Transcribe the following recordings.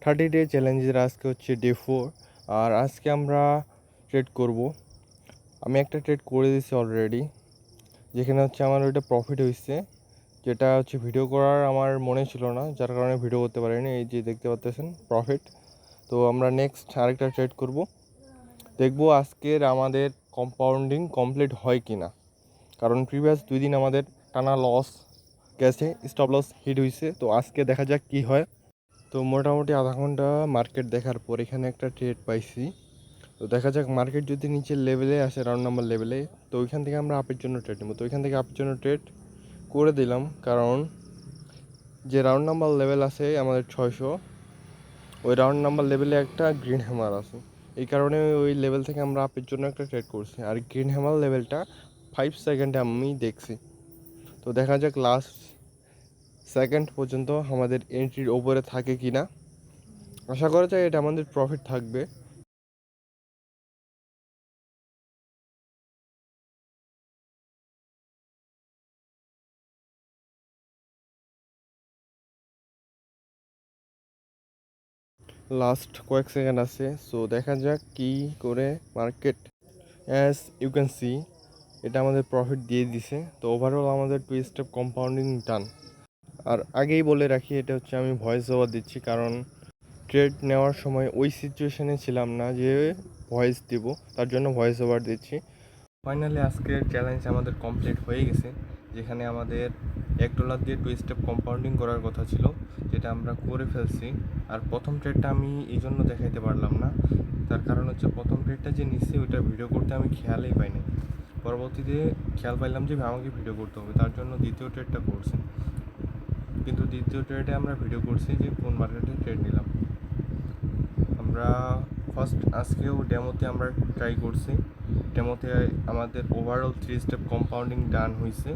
30 day চ্যালেঞ্জের আজকে হচ্ছে ডে 4। আর আজকে আমরা ট্রেড করব। আমি একটা ট্রেড করে দিয়েছি অলরেডি, যেখানে হচ্ছে আমার ওইটা প্রফিট হয়েছে, যেটা হচ্ছে ভিডিও করার আমার মনে ছিল না, যার কারণে ভিডিও করতে পারিনি। এই যে দেখতে পাচ্ছেন প্রফিট। তো আমরা নেক্সট আরেকটা ট্রেড করব, দেখব আজকের আমাদের কম্পাউন্ডিং কমপ্লিট হয় কি না। কারণ প্রিভিয়াস 2 দিন আমাদের টানা লস গেছে, স্টপ লস হিট হয়েছে। তো আজকে দেখা যাক কি হয়। তো মোটামুটি আধা ঘন্টা মার্কেট দেখার পর এখানে একটা ট্রেড পাইছি। তো দেখা যাক মার্কেট যদি নিচের লেভেলে আসে, রাউন্ড নাম্বার লেভেলে, তো ওইখান থেকে আমরা আপের জন্য ট্রেড নেব। তো ওইখান থেকে আপের জন্য ট্রেড করে দিলাম, কারণ যে রাউন্ড নাম্বার লেভেল আছে আমাদের 600, ওই রাউন্ড নাম্বার লেভেলে একটা গ্রিন হ্যামার আছে। এই কারণে ওই লেভেল থেকে আমরা আপের জন্য একটা ট্রেড করছি। আর গ্রিন হ্যামার লেভেলটা 5 সেকেন্ডে আমি দেখছি। তো দেখা যাক লাস্ট সেকেন্ড পর্যন্ত আমাদের এন্ট্রির ওপরে থাকে কি না। আশা করা যায় এটা আমাদের প্রফিট থাকবে। লাস্ট কয়েক সেকেন্ড আছে, সো দেখা যাক কি করে market. As you can see, এটা আমাদের প্রফিট দিয়ে দিছে। তো ওভারঅল আমাদের 2 স্টেপ কম্পাউন্ডিং ডান। আর আগেই বলে রাখি, এটা হচ্ছে আমি ভয়েস ওভার দিচ্ছি, কারণ ট্রেড নেওয়ার সময় ওই সিচুয়েশনে ছিলাম না যে ভয়েস দিব, তার জন্য ভয়েস ওভার দিচ্ছি। ফাইনালি আজকের চ্যালেঞ্জ আমাদের কমপ্লিট হয়ে গেছে, যেখানে আমাদের $1 দিয়ে 2 স্টেপ কম্পাউন্ডিং করার কথা ছিল, যেটা আমরা করে ফেলছি। আর প্রথম ট্রেডটা আমি এই জন্য দেখাইতে পারলাম না, তার কারণ হচ্ছে প্রথম ট্রেডটা যে নিচ্ছি ওইটা ভিডিও করতে আমি খেয়ালই পাইনি। পরবর্তীতে খেয়াল পাইলাম যে আমাকে ভিডিও করতে হবে, তার জন্য দ্বিতীয় ট্রেডটা করছি। কিন্তু দ্বিতীয় ট্রেডে আমরা ভিডিও করছি যে কোন মার্কেটে ট্রেড নিলাম। আমরা ফার্স্ট আজকেও ডেমোতে আমরা ট্রাই করছি। ডেমোতে আমাদের ওভারঅল 3 স্টেপ কম্পাউন্ডিং ডান হয়েছে,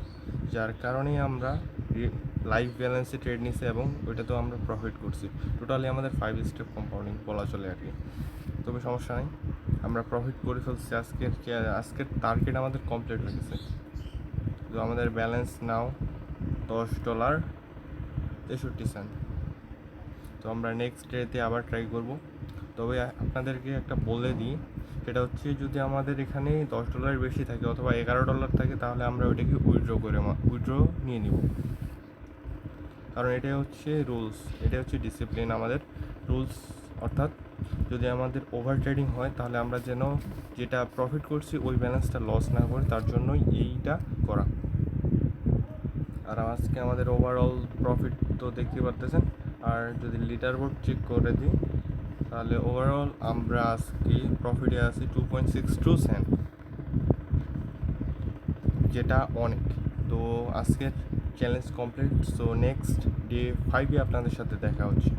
যার কারণে আমরা লাইভ ব্যালেন্সে ট্রেড নিছি এবং ওইটাতেও আমরা প্রফিট করছি। টোটালি আমাদের 5 স্টেপ কম্পাউন্ডিং বলা চলে আর কি। তবে সমস্যা নেই, আমরা প্রফিট করে ফেলছি। আজকের টার্গেট আমাদের কমপ্লিট হয়ে গেছে। তো আমাদের ব্যালেন্স নাও $10.63। তো আমরা নেক্সট ডেতে আবার ট্রাই করব। তবে আপনাদেরকে একটা বলে দিই, সেটা হচ্ছে যদি আমাদের এখানে $10 বেশি থাকে অথবা $11 থাকে, তাহলে আমরা ওইটাকে উইথড্র নিয়ে নিব। কারণ এটাই হচ্ছে রুলস, এটাই হচ্ছে ডিসিপ্লিন আমাদের রুলস। অর্থাৎ যদি আমাদের ওভার ট্রেডিং হয়, তাহলে আমরা যেন যেটা প্রফিট করছি ওই ব্যালেন্সটা লস না করি, তার জন্যই এইটা করা। আর আজকে আমাদের ওভারঅল প্রফিট তো দেখতে পারতেছেন। আর যদি লিডার বোর্ড চেক করে দিই, তাহলে ওভারঅল আমরা আজকে প্রফিটে আছি 2.62 সেন্ট, যেটা অনেক। তো আজকের challenge complete. So next day 5-এ আপনাদের সাথে দেখা হচ্ছে।